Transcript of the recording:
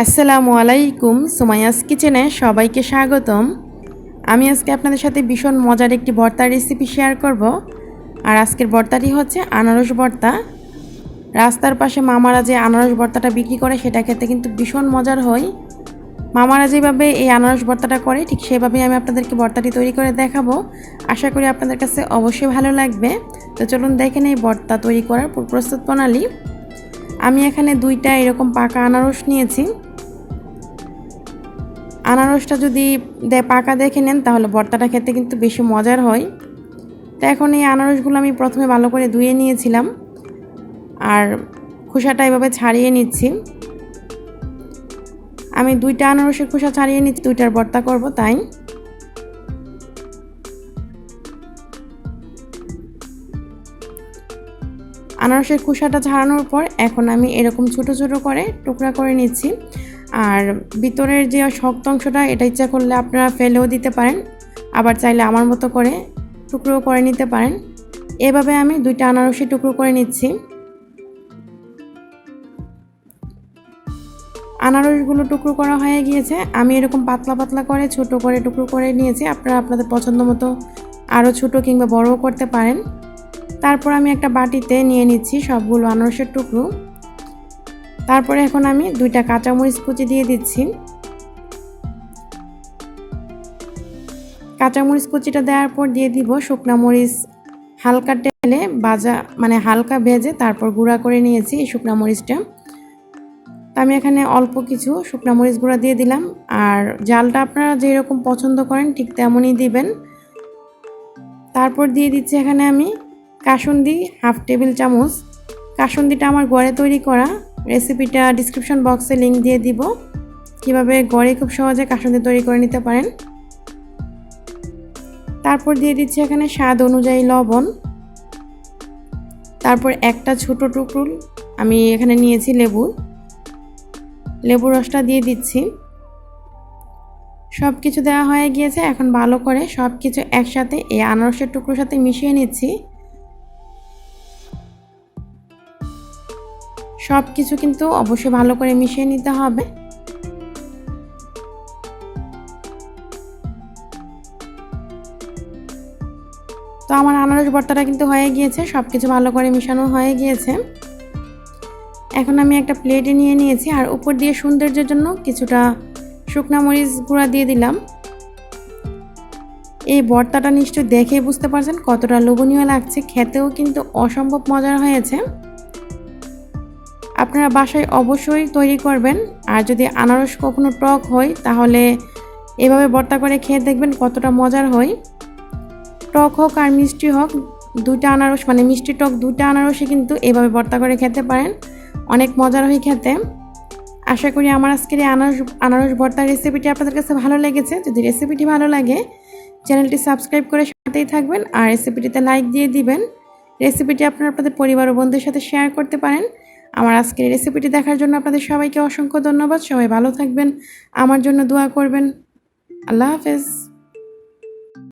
আসসালামু আলাইকুম, সুমাইয়াস কিচেনে সবাইকে স্বাগতম। আমি আজকে আপনাদের সাথে ভীষণ মজার একটি ভর্তার রেসিপি শেয়ার করব। আর আজকের ভর্তাটি হচ্ছে আনারস ভর্তা। রাস্তার পাশে মামারা যে আনারস ভর্তাটা বিক্রি করে সেটা খেতে কিন্তু ভীষণ মজার হয়। মামারা যেভাবে এই আনারস ভর্তাটা করে ঠিক সেভাবেই আমি আপনাদেরকে ভর্তাটি তৈরি করে দেখাবো। আশা করি আপনাদের কাছে অবশ্যই ভালো লাগবে। তো চলুন দেখেন এই ভর্তা তৈরি করার প্রস্তুত প্রণালী। আমি এখানে 2টা এরকম পাকা আনারস নিয়েছি। আনারসটা যদি পাকা দেখে নেন তাহলে ভর্তাটা খেতে কিন্তু বেশি মজার হয়। তো এখন এই আনারসগুলো আমি প্রথমে ভালো করে ধুয়ে নিয়েছিলাম আর খোসাটা এভাবে ছাড়িয়ে নিচ্ছি। আমি 2টা আনারসের খোসা ছাড়িয়ে নিচ্ছি, 2টার ভর্তা করব তাই। আনারসের খোসাটা ছাড়ানোর পর এখন আমি এরকম ছোট ছোট করে টুকরা করে নিচ্ছি। আর ভিতরের যে শক্ত অংশটা এটা ইচ্ছা করলে আপনারা ফেলেও দিতে পারেন, আবার চাইলে আমার মতো করে টুকরো করে নিতে পারেন। এভাবে আমি 2টা আনারসই টুকরো করে নিচ্ছি। আনারসগুলো টুকরো করা হয়ে গিয়েছে। আমি এরকম পাতলা পাতলা করে ছোট করে টুকরো করে নিয়েছি। আপনারা আপনাদের পছন্দ মতো আরও ছোট কিংবা বড়ও করতে পারেন। তারপর আমি একটা বাটিতে নিয়ে নিচ্ছি সবগুলো আনারসের টুকরো। তারপরে এখন আমি 2টা কাঁচামরিচ কুচি দিয়ে দিচ্ছি। কাঁচামরিচ কুচিটা দেওয়ার পর দিয়ে দিব শুকনা মরিচ হালকা তেলে ভাজা, মানে হালকা ভেজে তারপর গুঁড়া করে নিয়েছি এই শুকনা মরিচটা। তো আমি এখানে অল্প কিছু শুকনা মরিচ গুঁড়া দিয়ে দিলাম। আর জালটা আপনারা যেরকম পছন্দ করেন ঠিক তেমনই দিবেন। তারপর দিয়ে দিচ্ছি এখানে আমি কাসুন্দি 1/2 টেবিল চামচ। কাসুন্দিটা আমার ঘরে তৈরি করা, রেসিপিটা ডিসক্রিপশন বক্সে লিংক দিয়ে দিব, কিভাবে ঘরে খুব সহজে কাসুন্দি তৈরি করে নিতে পারেন। তারপর দিয়ে দিচ্ছি এখানে স্বাদ অনুযায়ী লবণ। তারপর একটা ছোট টুকরো আমি এখানে নিয়েছি লেবুর রসটা দিয়ে দিচ্ছি। সব কিছু দেওয়া হয়ে গিয়েছে। এখন ভালো করে সব কিছু একসাথে এই আনারসের টুকরোর সাথে মিশিয়ে নিচ্ছি। সব কিছু কিন্তু অবশ্যই ভালো করে মিশিয়ে নিতে হবে। তো আমার আনারস ভর্তাটা কিন্তু হয়ে গিয়েছে, সব কিছু ভালো করে মিশানো হয়ে গিয়েছে। এখন আমি একটা প্লেটে নিয়ে নিয়েছি আর উপর দিয়ে সৌন্দর্যের জন্য কিছুটা শুকনা মরিচ গুঁড়া দিয়ে দিলাম। এই ভর্তাটা নিশ্চয়ই দেখে বুঝতে পারছেন কতটা লোভনীয় লাগছে, খেতেও কিন্তু অসম্ভব মজার হয়েছে। আপনারা বাসায় অবশ্যই তৈরি করবেন। আর যদি আনারস কখনো টক হয় তাহলে এভাবে ভর্তা করে খেয়ে দেখবেন কতটা মজার হয়। টক হোক আর মিষ্টি হোক, 2টা আনারস মানে মিষ্টি টক 2টা আনারসই কিন্তু এভাবে ভর্তা করে খেতে পারেন, অনেক মজার হয় খেতে। আশা করি আমার আজকের এই আনারস ভর্তার রেসিপিটি আপনাদের কাছে ভালো লেগেছে। যদি রেসিপিটি ভালো লাগে চ্যানেলটি সাবস্ক্রাইব করে সাথেই থাকবেন আর রেসিপিটিতে লাইক দিয়ে দিবেন। রেসিপিটি আপনারা আপনাদের পরিবার ও বন্ধুদের সাথে শেয়ার করতে পারেন। আমার আজকের রেসিপিটি দেখার জন্য আপনাদের সবাইকে অসংখ্য ধন্যবাদ। সবাই ভালো থাকবেন, আমার জন্য দোয়া করবেন। আল্লাহ হাফেজ।